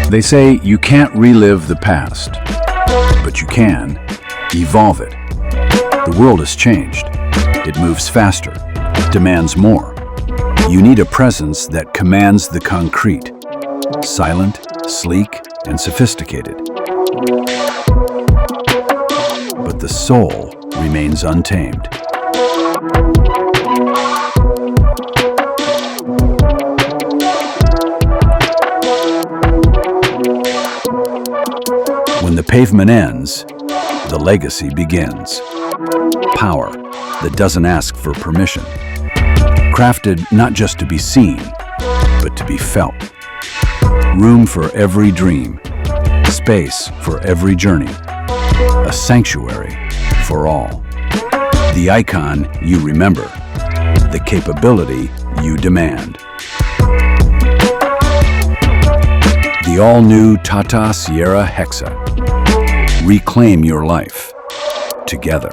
They say you can't relive the past, but you can evolve it. The world has changed. It moves faster, demands more. You need a presence that commands the concrete, silent, sleek, and sophisticated. But the soul remains untamed. When the pavement ends, the legacy begins. Power that doesn't ask for permission. Crafted not just to be seen, but to be felt. Room for every dream. Space for every journey. A sanctuary for all. The icon you remember. The capability you demand. The all-new Tata Sierra Hexa. Reclaim your life together.